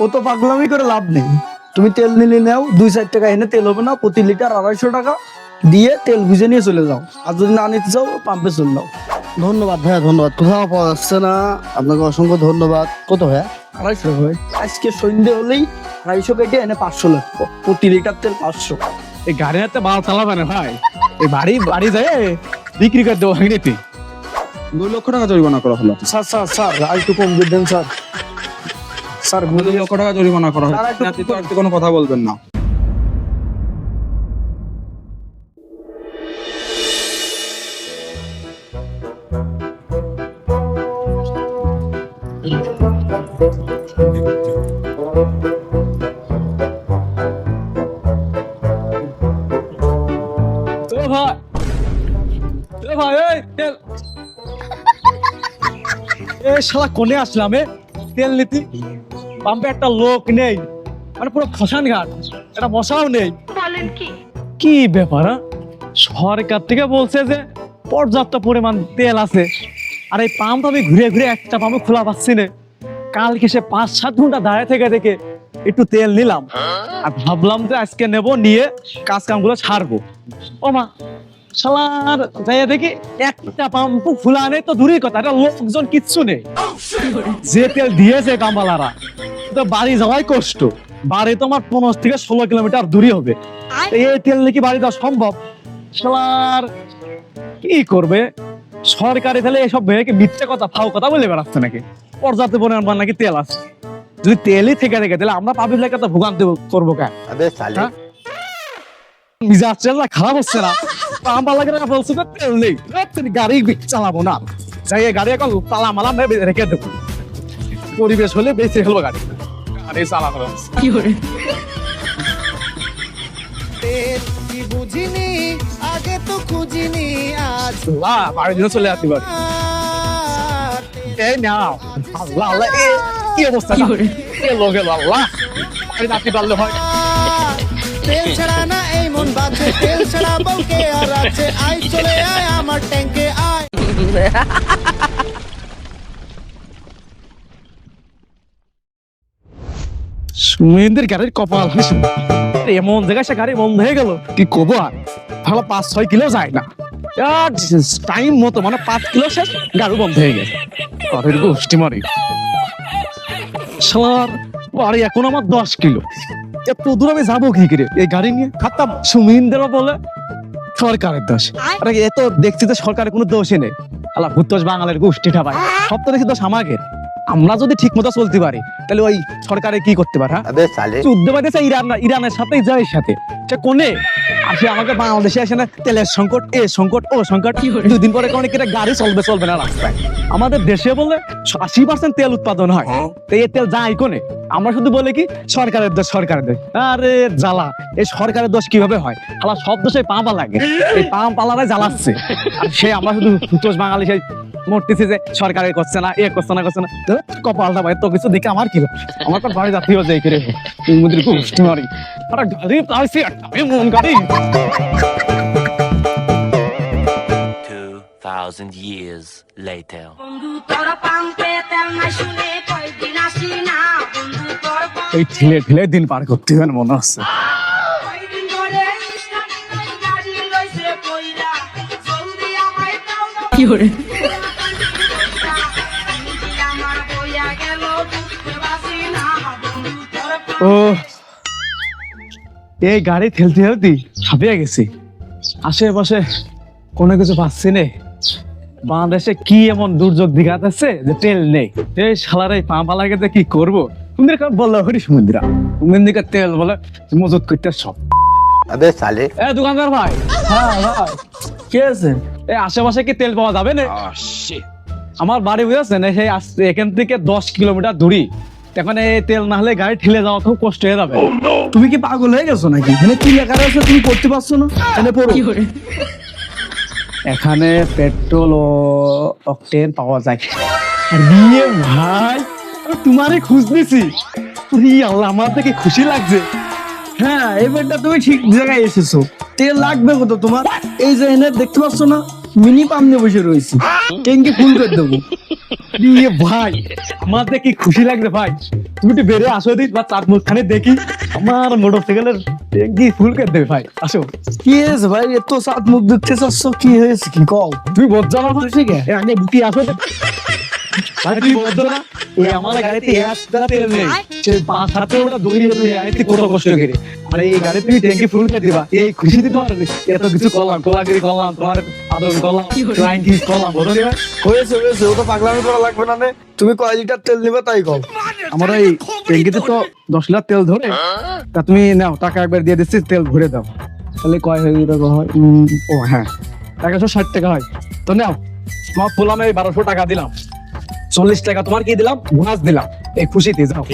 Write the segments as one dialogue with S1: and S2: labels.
S1: ও তো পাগলামি করে লাভ নেই। তুমি তেল নিলে নাও, 2-4 টাকা এনে তেল হবে না, প্রতি লিটার 250 টাকা দিয়ে তেল বুঝে নিয়ে চলে যাও। আর যদি না নিতে চাও পাম্পে চলে যাও।
S2: ধন্যবাদ ভাইয়া, ধন্যবাদ। কোথাও পাওয়া যাচ্ছে না, আপনাকে অসংখ্য ধন্যবাদ। কত ভাইয়া?
S1: 250 টাকা ভাই। আজকে সন্ধ্যে হলেই 250 কেটে এনে 500 লাগবে, প্রতি লিটার তেল 500।
S3: এই গাড়ি হাতে বাল চালাবে না ভাই, এই বাড়ি বাড়ি যায় বিক্রি করে দেবো ভাঙিতে।
S4: 2 লক্ষ টাকা জরিমানা করা হলো।
S1: স্যার স্যার স্যার আর একটু কম দিয়ে দেন স্যার। স্যার
S4: 2 লক্ষ টাকা জরিমানা করা হলো।
S1: স্যার, একটু-
S4: আপনি তো আর কোনো কথা বলবেন না।
S3: এ ভাই, এ ভাই, এই তেল, এ শালা কোনে আসলাম তেল নিতি। পাম্পে একটা লোক নেই, মানে পুরো খসান ঘাট, একটা মশাও নেই। কি ব্যাপার? সরকার থেকে বলছে যে পর্যাপ্ত পরিমাণ তেল আছে, আর এই পাম্প আমি ঘুরে ঘুরে একটা পাম্প খোলা পাচ্ছি না। কালকে সে 5-7 ঘন্টা দাঁড়িয়ে থেকে দেখে একটু তেল নিলাম, আর ভাবলাম যে আজকে নেব, নিয়ে কাজ কামগুলো ছাড়বো। ও মা, শালার যাইয়া দেখি একটা পাম্প খোলা নেই তো দূরের কথা, একটা লোকজন কিচ্ছু নেই। যে তেল দিয়েছে কামবালারা, তো বাড়ি যাওয়াই কষ্ট। বাড়ি তো আমার 15 থেকে 16 কিলোমিটার দূরে হবে। এই তেল নাকি বাড়ি যাওয়া সম্ভব? শালার কি করবে সরকারি তাহলে এসব ভেবে মিথ্যে কথা, ফাও কথা বলে বেড়াচ্ছে নাকি পর্যাপ্ত পরিমাণ নাকি তেল আছে। যদি তেলই থেকে দেখে তাহলে আমরা পাবলিক লেগে তো ভোগান্তি করবো কেন? হ্যাঁ? মিজাজ চেলা খারাপ হচ্ছে না? আমার লাগে না বলছো যে তেল নেই, তুমি গাড়ি চালাবো না, যাই গাড়ি এখন তালা মালা রেখে দেবো। পরিবেশ হলে বেঁচে ফেলবো গাড়ি, গাড়ি চালাবো। কি করে
S5: বুঝিনি আগে তো খুঁজিনি আজ
S3: বাড়ির জন্য চলে আসতে পারি। এই নাও, আল্লাহ আল্লাহ, কি অবস্থা? লোকে আল্লাহ নাতি পারলে হয়।
S5: তেল ছাড়া না এই মন বাজে, তেল ছাড়া বউকে আর আছে, আয় চলে আয় আমার ট্যাঙ্কে আয়।
S3: সুমেন্দ্রের গাড়ির কপাল, এমন জায়গায় সে গাড়ি বন্ধ হয়ে গেল, কি কবো আর। ভালো 5-6 কিলো যায় না, টাইম মতো মানে 5 কিলো শেষ, গাড়ি বন্ধ হয়ে গেছে। গাড়ির গোষ্ঠী মারি শালার, বাড়ি এখন আমার 10 কিলো, এত দূর আমি যাবো কি করে এই গাড়ি নিয়ে? খাতাম সুমেন্দ্র বলে সরকারের দোষ। আরে এ তো দেখছি যে সরকারের কোনো দোষই নেই, আল্লাহ ভূতোষ বাঙালির গোষ্ঠীটা ভাই, সব তো দেখি দোষ আমাদের। আমরা যদি ঠিক মতো চলতে পারি তাহলে ওই সরকারে কি করতে পারে? যুদ্ধ বাঁধেছে ইরানের সাথে, ইসরায়েলের সাথে, সে কোনে আসে আমাকে বাংলাদেশে আসে না, তেলের সংকট, এ সংকট, ও সংকট। 2 দিন পরে কোনো গাড়ি চলবে না রাস্তায়। আমাদের দেশে বলে 80% তেল উৎপাদন হয়, তো এই তেল যায় কোনে? আমরা শুধু বলে কি সরকারের দোষ, সরকারের দোষ। আরে জ্বালা, এই সরকারের দোষ কিভাবে হয়? আলা সব দোষে পাম্পা লাগে, এই পাম্পালারাই জ্বালাচ্ছে। আর সে আমরা শুধু দোষ বাঙালি সেই মরতেছি যে সরকারের করছে না, করছে না। কপালটা ভাই তো কিছু দেখে আমার কি, আমার তো বাড়ি জাতীয় যাই করে মুদির গোষ্ঠী মারি। আরে গাড়ি পাইছি, এমন গাড়ি।
S6: 2000 years later.
S3: এই ঠেলে ঠেলে দিন পার করতে হবে মনে হচ্ছে। কি করে ও, এই গাড়ি ঠেলতে ঠেলতে হাঁপিয়ে গেছি। আশেপাশে কোনো কিছু পাচ্ছি না। বাংলাদেশে কি এমন দুর্যোগ দিঘাতেছে যে তেল নেই? এই শালার এই পাম্পা লাগে কি করবো? তুমি বললো হরি সুমন্দিরা, সুমন্দিকা তেল বলে মজুত করতে সব। দোকানদার ভাই,
S1: হ্যাঁ ভাই, কে আছে?
S3: এই আশেপাশে কি তেল পাওয়া যাবে না? আমার বাড়ি বুঝেছেন সেই এখান থেকে 10 কিলোমিটার দূরে, এখন এই তেল না হলে গাড়ি ঠেলে যাওয়া খুব কষ্ট হয়ে যাবে।
S1: তুমি কি পাগল হয়ে গেছো নাকি? এখানে কি লেখা আছে তুমি পড়তে পারছো না? এখানে পড়ো।
S3: এখানে পেট্রোল ও অকটেন পাওয়া যায়। ভাই তোমারই খুঁজ নিছি, আল্লাহ আমার থেকে খুশি লাগছে।
S1: হ্যাঁ, এবারটা তুমি ঠিক জায়গায় এসেছো। তেল লাগবে কত তোমার? এই যে এনে দেখতে পাচ্ছ না, মিনি পাম্প নিয়ে বসে রয়েছি। ট্যাঙ্কি ফুল করে দেবো।
S3: ইয়ে ভাই, আমাদের কি খুশি লাগছে ভাই। তুমি একটু বেড়ে আসো দিস বা চার মুখখানে দেখি আমার মোটরসাইকেলের ট্যাঙ্কি ফুল করে দেবে ভাই। আসো।
S1: কি হয়েছে ভাই, এত সাত মুখ দেখতে চাচ্ছ, কি হয়েছে কি কও?
S3: তুমি বোঝো না ভাই?
S1: ঠিক আছে।
S3: এ আগে বুকি আসো দে। ভাই তুমি বোঝো না? এই আমার গাড়িতে এক টাকা তেল নেই। সে 5-7 ওটা দৌড়িয়ে দৌড়িয়ে আইতে কত কষ্ট করে। আর এই গাড়ি তুমি ট্যাঙ্কি ফুল করে দিবা। এই খুশিতে তোমার এত কিছু করলাম, কোলাগিরি করলাম, তোমার আদর করলাম, ফ্লাইং কিস করলাম, বোঝো না?
S1: হয়েছে হয়েছে, ও তো পাগলামি করা লাগবে না নে। তুমি কয় লিটার তেল নিবে তাই কও।
S3: আমার এই ট্যাঙ্কিতে তো 10 লিটার তেল ধরে, তা তুমি নাও টাকা একবার দিয়ে দিচ্ছি, তেল ভরে দাও। তাহলে কয় হয়ে টাকা হয়? ও হ্যাঁ, 160 টাকা হয়। তো নাও, তোমার পোলামে 1200 টাকা দিলাম, 40 টাকা তোমার কি দিলাম, বোনাস দিলাম, এই খুশিতে যাও।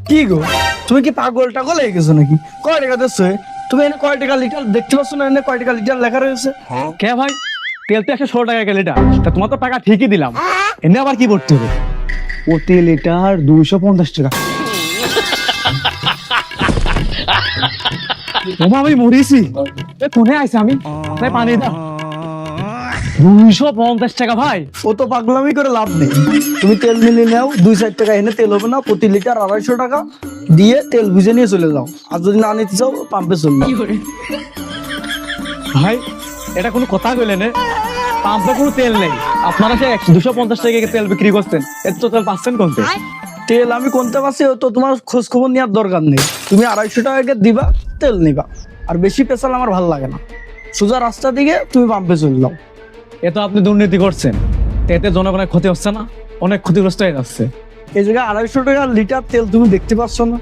S1: কি গো, তুমি কি পাগল টাগল হয়ে গেছো নাকি? কয় টাকা দিচ্ছ? তুমি এনে কয় টাকা লিটার দেখতে পাচ্ছ না? এনে কয় টাকা লিটার লেখা রয়েছে।
S3: কে ভাই, তেল তো 116 টাকা এক লিটার, তা তোমার তো টাকা ঠিকই দিলাম, এনে আবার কি করতে হবে? প্রতি লিটার 250 টাকা। ওমা আমি মরিছি, এ কোনে আইছে আমি, তাই পানি দাও। 250 টাকা ভাই।
S1: ও তো পাগলামি করে লাভ নেই। তুমি তেল মিলিয়ে নাও, 2-4 টাকা এনে তেল হবে না, প্রতি লিটার 250 টাকা দিয়ে তেল বুঝে নিয়ে চলে যাও। আর যদি না নিতে চাও পাম্পে চলে যাও।
S3: ভাই এটা কোনো কথা কইলেন? পাম্পে কোনো তেল নেই, আপনারা সে 250 টাকা তেল বিক্রি করছেন, এত তো তেল পাচ্ছেন কোন থেকে?
S1: তেল আমি কোনতে পারছি, ও তো তোমার খোঁজ খবর নেওয়ার দরকার নেই। তুমি 250 টাকা দিবা, তেল নিবা। আর বেশি পেশাল আমার ভালো লাগে না। সোজা রাস্তা দিকে তুমি পাম্পে চলে যাও।
S3: এ তো আপনি দুর্নীতি করছেন, এতে জনগণের ক্ষতি হচ্ছে না? অনেক ক্ষতিগ্রস্ত হয়ে যাচ্ছে।
S1: এই জায়গায় 250 টাকা লিটার তেল তুমি দেখতে পাচ্ছ না?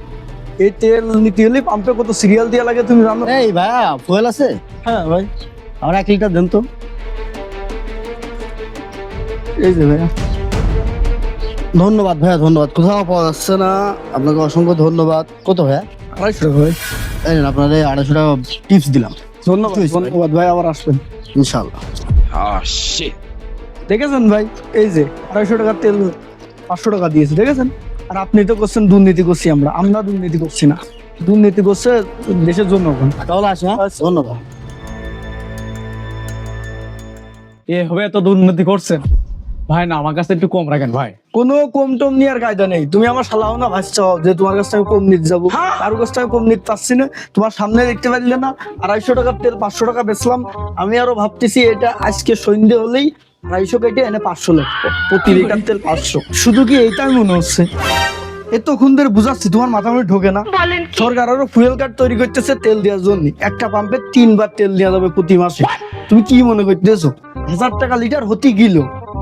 S1: এই তেল নিতে হলে পাম্পে কত সিরিয়াল দেওয়া লাগে তুমি জানো?
S2: এই ভাইয়া, ফুয়েল আছে?
S1: হ্যাঁ ভাই,
S2: আমার 1 লিটার দেন তো।
S1: এই যে ভাইয়া।
S2: ধন্যবাদ ভাইয়া, ধন্যবাদ। কোথাও পাওয়া যাচ্ছে না, আপনাকে অসংখ্য ধন্যবাদ। কত ভাইয়া?
S1: 250 টাকা ভাই।
S2: এই নেন, আপনার এই 250 টাকা টিপস দিলাম,
S1: ধন্যবাদ ধন্যবাদ ভাই, আবার আসবেন
S2: ইনশাল্লাহ।
S1: দেখেছেন ভাই, এই যে 250 টাকার তেল 500 টাকা দিয়েছে, দেখেছেন? আর আপনি তো করছেন দুর্নীতি করছি আমরা। আমরা দুর্নীতি করছি না, দুর্নীতি করছে দেশের জনগণ।
S2: তাহলে আসি, হ্যাঁ? ধন্যবাদ।
S3: এ হবে এত দুর্নীতি করছেন ভাই, না আমার কাছে একটু কম রাখেন ভাই।
S1: কোনো কম টম নেওয়ার কায়দা নেই। তুমি আমার শালাও না ভাসছ যে তোমার কাছ থেকে কম নিতে যাবো। কারোর কাছ থেকে কম নিতে পারছি না। তোমার সামনে দেখতে পারলে না 250 টাকার তেল 500 টাকা বেচলাম। আমি আরো ভাবতেছি এটা আজকে সন্ধ্যে হলেই 250 কেটে এনে 500 লাগবে। প্রতি লিটার তেল 500। শুধু কি এইটাই মনে হচ্ছে? এতক্ষণ ধরে বুঝাচ্ছি, তোমার মাথা মধ্যে ঢোকে না? সরকার আরো ফুয়েল কার্ড তৈরি করতেছে তেল দেওয়ার জন্য। একটা পাম্পে 3 বার তেল দেওয়া যাবে প্রতি মাসে। তুমি কি মনে করতেছো 1000 টাকা লিটার হতে গেল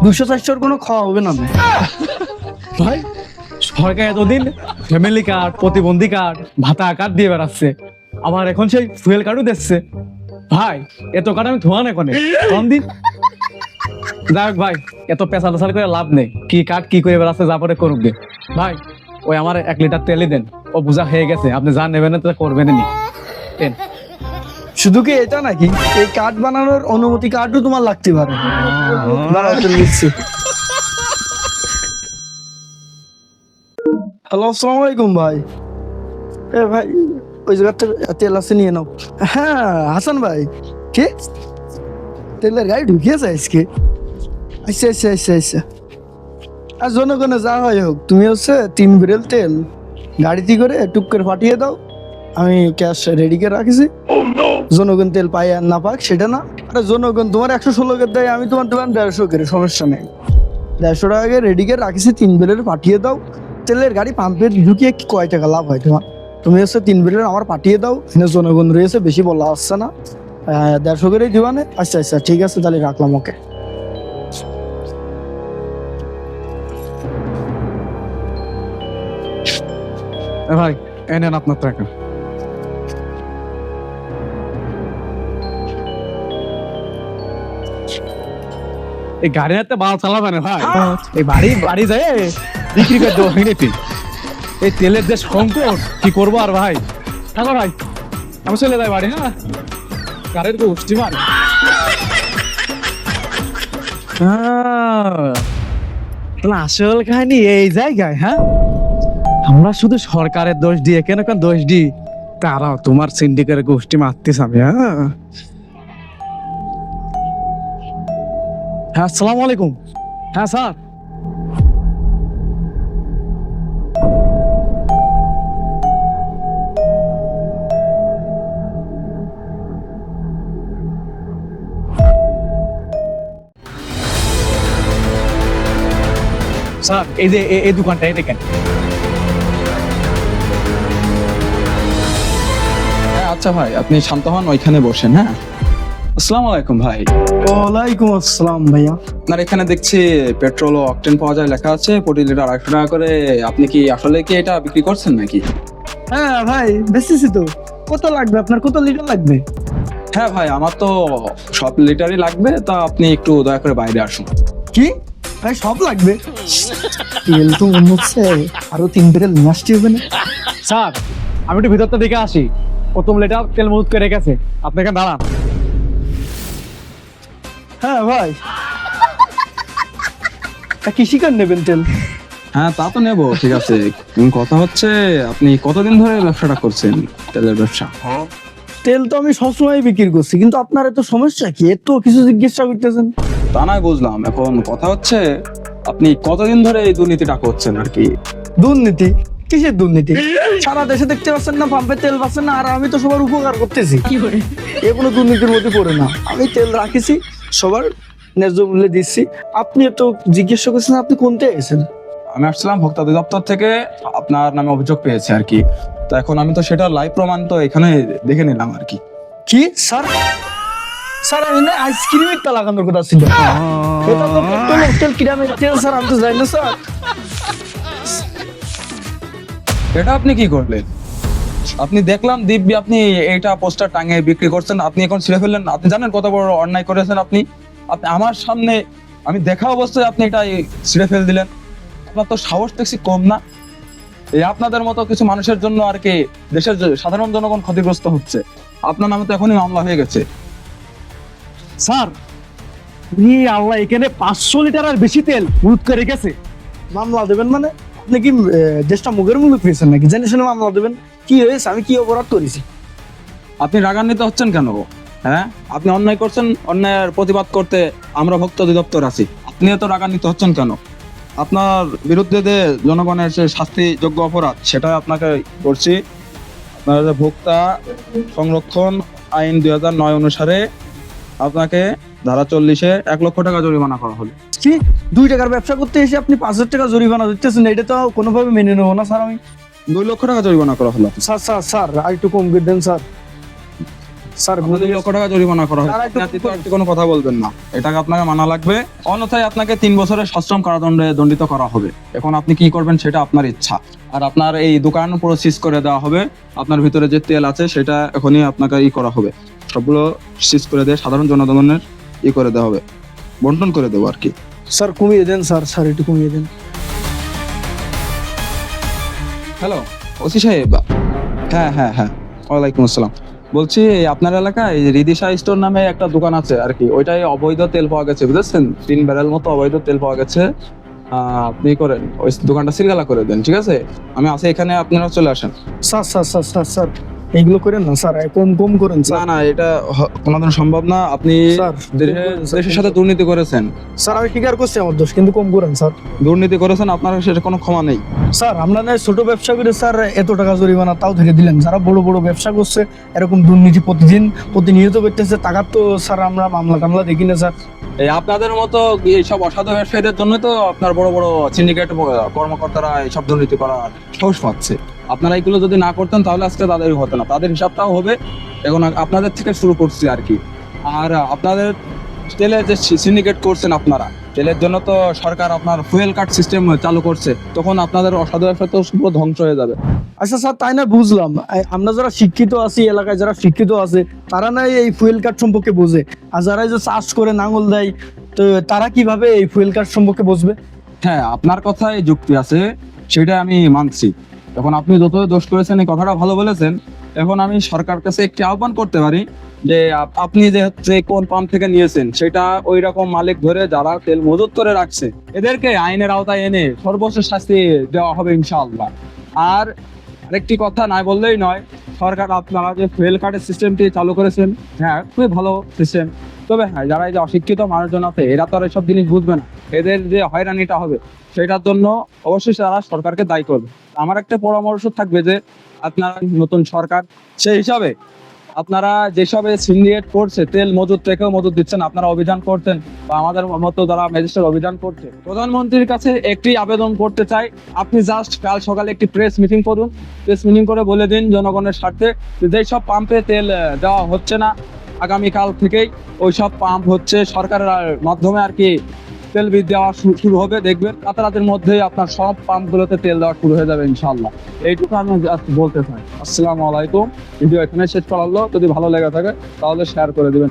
S1: 200-400 কোনো খাওয়া হবে না?
S3: ভাই সরকার এতদিন ফ্যামিলি কার্ড, প্রতিবন্ধী কার্ড, ভাতা কার্ড দিয়ে বেড়াচ্ছে, আবার এখন সেই ফুয়েল কার্ডও দিচ্ছে। ভাই এত কার্ড আমি ধোয়া না কোনে কম দিন। যাই হোক ভাই, এত পেশা টেশাল করে লাভ নেই, কি কার্ড কি করে বেড়াচ্ছে যা পরে করুক গে। ভাই ওই আমার 1 লিটার তেলই দেন, ও বোঝা হয়ে গেছে, আপনি যা নেবেন না তা করবেন নি। দেন।
S1: শুধু কি এটা নাকি, এই কার্ড বানানোর অনুমতি কার্ডও তোমার লাগতে পারে। দাঁড়াও, তেল দিচ্ছি। হ্যালো, আসসালামু আলাইকুম ভাই। এ ভাই, ওই জায়গাতে তেল আছে, নিয়ে নাও। হ্যাঁ হাসান ভাই, কে তেলের গাড়ি ঢুকিয়েছে আজকে? আচ্ছা আচ্ছা আচ্ছা আচ্ছা। আর জনগণে যা হয় হোক, তুমি হচ্ছে 3 ব্যারেল তেল গাড়িতে করে টুক করে পাঠিয়ে দাও। আমি ক্যাশ রেডি করে রাখছি। জনগণ তেল পাই আর না পাক সেটা না। আরে জনগণ তোমার 116 করে দেয়, আমি তোমার দেবেন 150 করে, সমস্যা নেই। 150 টাকা রেডি করে রাখিছি, 3 ব্যারেল পাঠিয়ে দাও। তেলের গাড়ি পাম্পে ঢুকিয়ে কয় টাকা লাভ হয় তোমার? তুমি হচ্ছে 3 ব্যারেল আমার পাঠিয়ে দাও। এখানে জনগণ রয়েছে, বেশি বলা আসছে না। 150 করেই দিবানে? আচ্ছা আচ্ছা ঠিক আছে, তাহলে রাখলাম। ওকে।
S3: ভাই এ নেন আপনার টাকা। এই গাড়ি হাতে বাল চালাবে না ভাই, এই বাড়ি বাড়ি যায় বিক্রি করে দেবো ভেঙে। এই তেলের যে সংকট, কি করবো আর ভাই। থাকো ভাই, আমি চলে যাই বাড়ি। হ্যাঁ, গাড়ির গোষ্ঠী মার। আসল কাহিনী এই জায়গায়। হ্যাঁ, আমরা শুধু সরকারের দোষ দিয়ে কেন কেন দোষ দিই, তারাও তোমার সিন্ডিকেটের গোষ্ঠী মারতেছ আমি। হ্যাঁ, আসসালামু আলাইকুম। হ্যাঁ স্যার। স্যার এই যে এই দোকানটা দেখেন।
S4: হ্যাঁ আচ্ছা ভাই, আপনি শান্ত হন, ওইখানে বসেন। হ্যাঁ, আসসালামু আলাইকুম ভাই।
S1: ওয়ালাইকুম আসসালাম ভাইয়া।
S4: আপনার এখানে দেখছি পেট্রোল ও অকটেন পাওয়া যায় লেখা আছে, প্রতি লিটার 800 টাকা করে। আপনি কি আসলে কি এটা বিক্রি করছেন নাকি?
S1: হ্যাঁ ভাই, বেশিছি তো। কত লাগবে আপনার, কত লিটার লাগবে?
S4: হ্যাঁ ভাই, আমার তো সব লিটারই লাগবে, তা আপনি একটু দয়া করে বাইরে আসুন।
S1: কি ভাই, সব লাগবে? তেল তো মনে হচ্ছে আরো 3 ব্যারেল নিয়ে আসতে হবে না?
S3: স্যার আমি একটু ভিতরটা দেখে আসি, প্রথম লিটার তেল মজুত করে রেখেছে, আপনি এখানে দাঁড়ান।
S1: হ্যাঁ ভাই, তা কি শিকার নেবেন তেল?
S4: হ্যাঁ তা তো নেবো, ঠিক আছে। কিন্তু কথা হচ্ছে, আপনি কতদিন ধরে ব্যবসাটা করছেন, তেলের ব্যবসা?
S1: তেল তো আমি সবসময় বিক্রি করছি, কিন্তু আপনার এত সমস্যা কি, এত কিছু জিজ্ঞাসা করতেছেন?
S4: তা নয় বুঝলাম, এখন কথা হচ্ছে আপনি কতদিন ধরে এই দুর্নীতিটা করছেন আর কি?
S1: দুর্নীতি? কিসের দুর্নীতি? সারা দেশে দেখতে পাচ্ছেন না, পাম্পে তেল পাচ্ছেন না, আর আমি তো সবার উপকার করতেছি। এ কোনো দুর্নীতির মধ্যে পড়ে না। আমি তেল রাখিছি, সবার ন্যায্য মূল্যে দিচ্ছি। আপনি তো জিজ্ঞাসা করছেন আপনি কোনতে এসেছেন?
S4: আমি আসছিলাম ভোক্তা অধিদপ্তর থেকে, আপনার নামে অভিযোগ পেয়েছে আর কি। তো এখন আমি তো সেটা লাইভ প্রমাণ তো এখানে দেখে নিলাম আর কি।
S1: কি স্যার? স্যার আমি না আইসক্রিমের তা লাগানোর কথা ছিল। এটা তো পেট্রোল হোটেল কিরামের তেল স্যার, আমি তো জানি না স্যার।
S4: এটা আপনি কি করলেন? আপনি দেখলাম দিব্যি আপনি এইটা পোস্টার টাঙিয়ে বিক্রি করছেন, আপনি এখন ছিঁড়ে ফেললেন। আপনি জানেন কত বড় অন্যায় করেছেন আপনি? আপনি আমার সামনে, আমি দেখা অবস্থায় আপনি এটা ছিঁড়ে ফেল দিলেন। আপনার তো সাহস দেখছি কম না। এই আপনাদের মতো কিছু মানুষের জন্য আর কি দেশের সাধারণ জনগণ ক্ষতিগ্রস্ত হচ্ছে। আপনার নামে তো এখনই মামলা হয়ে গেছে।
S3: স্যার আল্লাহ, এখানে 500 লিটার আর বেশি তেল মজুত করে রেখেছে।
S1: মামলা দেবেন মানে? আপনি কি দেশটা মুখের মুলুক পেয়েছেন নাকি? জেনে শুনে মামলা দেবেন? কি হয়েছে? আমি কি অপরাধ করেছি?
S4: আপনি রাগান্বিত হচ্ছেন কেন? হ্যাঁ, আপনি অন্যায় করছেন, অন্যায়ের প্রতিবাদ করতে আমরা ভোক্তা অধিদপ্তর আছি। আপনি এত রাগান্বিত হচ্ছেন কেন? আপনার বিরুদ্ধে যে জনগণের যে শাস্তিযোগ্য অপরাধ, সেটা আপনাকে করছি। আপনার যে ভোক্তা সংরক্ষণ আইন 2009 অনুসারে আপনাকে ধারা 40-এ 1 লক্ষ টাকা জরিমানা করা হলো।
S1: কি 2 টাকার ব্যবসা করতে এসে আপনি 5,000 টাকা জরিমানা দিতেছেন? এটা তো কোনোভাবে মেনে নেবো না স্যার আমি।
S4: 2 লক্ষ টাকা জরিমানা করা হলো।
S1: স্যার স্যার স্যার আর একটু কম করে দেন স্যার। স্যার
S4: 2 লক্ষ টাকা জরিমানা করা হলো।
S1: আর একটু
S4: আপনি তো একটু কোনো কথা বলবেন না, এটাকে আপনাকে মানা লাগবে, অন্যথায় আপনাকে 3 বছরের সশ্রম কারাদণ্ডে দণ্ডিত করা হবে। এখন আপনি কি করবেন সেটা আপনার ইচ্ছা। আর আপনার এই দোকান পুরো সিজ করে দেওয়া হবে। আপনার ভিতরে যে তেল আছে সেটা এখনই আপনাকে করা হবে, সবগুলো সিজ করে দিয়ে সাধারণ জনগণের করে দেওয়া হবে, বন্টন করে দেবো আর কি।
S1: স্যার কমিয়ে দেন স্যার, স্যার একটু কমিয়ে দেন।
S4: হ্যালো ওসি সাহেব। হ্যাঁ হ্যাঁ হ্যাঁ, ওয়ালাইকুম আসসালাম। বলছি আপনার এলাকায় রিদিশা স্টোর নামে একটা দোকান আছে আর কি, ওইটাই অবৈধ তেল পাওয়া গেছে, বুঝেছেন? 3 ব্যারেল মতো অবৈধ তেল পাওয়া গেছে। আপনি করেন ওই দোকানটা সিলগালা করে দেন, ঠিক আছে? আমি আছি এখানে, আপনারা চলে আসেন।
S1: Sir sir sir sir sir এইগুলো করেন না স্যার, কম কম করেন
S4: না
S1: স্যার।
S4: না, এটা কোনোদিন সম্ভব না। আপনি
S1: স্যার,
S4: দেশের সাথে দুর্নীতি করেছেন,
S1: স্যার আমি স্বীকার করছি আমার দোষ, কিন্তু কম করেন স্যার।
S4: দুর্নীতি করেছেন, আপনার সেটা কোনো ক্ষমা নেই।
S1: স্যার আমরা না ছোট ব্যবসা করে স্যার এত টাকা জরিমানা তাও ধরে দিলেন। যারা বড় বড় ব্যবসা করছে এরকম দুর্নীতি প্রতিনিয়ত করতেছে, টাকা তো স্যার আমরা মামলা টামলা দেখি না স্যার।
S4: এই আপনাদের মতো এইসব অসাধু ব্যবসায়ীদের জন্য তো আপনার বড় বড় সিন্ডিকেট কর্মকর্তারা এইসব দুর্নীতি করার সাহস পাচ্ছে। আপনারা এগুলো যদি না করতেন তাহলে আজকে তাদের হতো না, তাদের হিসাবটাও হবে। এখন আপনাদের থেকে শুরু করছি আর কি। আর আপনাদের তেলের যে সিন্ডিকেট করছেন আপনারা, তেলের জন্য তো সরকার আপনার ফুয়েল কার্ড সিস্টেম চালু করছে, তখন আপনাদের অসাধু ব্যবসা তো পুরো ধ্বংস হয়ে যাবে।
S1: আচ্ছা স্যার, তাই না বুঝলাম, আমরা যারা শিক্ষিত আছি, এলাকায় যারা শিক্ষিত আছে তারা নাই এই ফুয়েল কার্ড সম্পর্কে বোঝে, আর যারা এই যে চাষ করে নাঙল দেয়, তো তারা কিভাবে এই ফুয়েল কার্ড সম্পর্কে বুঝবে?
S4: হ্যাঁ, আপনার কথায় যুক্তি আছে, সেটা আমি মানছি। এখন আপনি যত দোষ করেছেন, এই কথাটা ভালো বলেছেন। এখন আমি সরকার কাছে একটি আহ্বান করতে পারি যে আপনি যে হচ্ছে কোন পাম্প থেকে নিয়েছেন সেটা ওই রকম মালিক ধরে যারা তেল মজুত করে রাখছে এদেরকে আইনের আওতায় এনে সর্বোচ্চ শাস্তি দেওয়া হবে ইনশাআল্লাহ। আর আরেকটি কথা নাই বললেই নয়, সরকার আপনারা যে ফুয়েল কার্ডের সিস্টেমটি চালু করেছেন, হ্যাঁ খুবই ভালো সিস্টেম। তবে হ্যাঁ, যারা এই যে অশিক্ষিত মানুষজন আছে এরা তো আর এসব জিনিস বুঝবে না, এদের যে হয়রানিটা হবে সেটার জন্য অবশ্যই তারা সরকারকে দায়ী করবে। আমার একটা পরামর্শ থাকবে যে আপনারা নতুন সরকার, সেই হিসাবে আপনারা যেসবে সিন্ডিকেট করছে, তেল মজুদ থেকেও মজুদ দিচ্ছেন, আপনারা অভিযান করতেন বা আমাদের মতো যারা ম্যাজিস্ট্রেট অভিযান করছে, প্রধানমন্ত্রীর কাছে একটি আবেদন করতে চাই, আপনি জাস্ট কাল সকালে একটি প্রেস মিটিং করুন। প্রেস মিটিং করে বলে দিন জনগণের স্বার্থে যেই সব পাম্পে তেল দেওয়া হচ্ছে না, আগামীকাল থেকেই ওই সব পাম্প হচ্ছে সরকারের মাধ্যমে আর কি তেল বৃদ্ধি দেওয়া শুরু হবে। দেখবেন রাতারাতের মধ্যেই আপনার সব পাম্পগুলোতে তেল দেওয়া শুরু হয়ে যাবে ইনশাল্লাহ। এইটুকু আমি just বলতে চাই। আসসালামু আলাইকুম। ভিডিও এখানে শেষ করা হলো। যদি ভালো লেগে থাকে তাহলে শেয়ার করে দিবেন।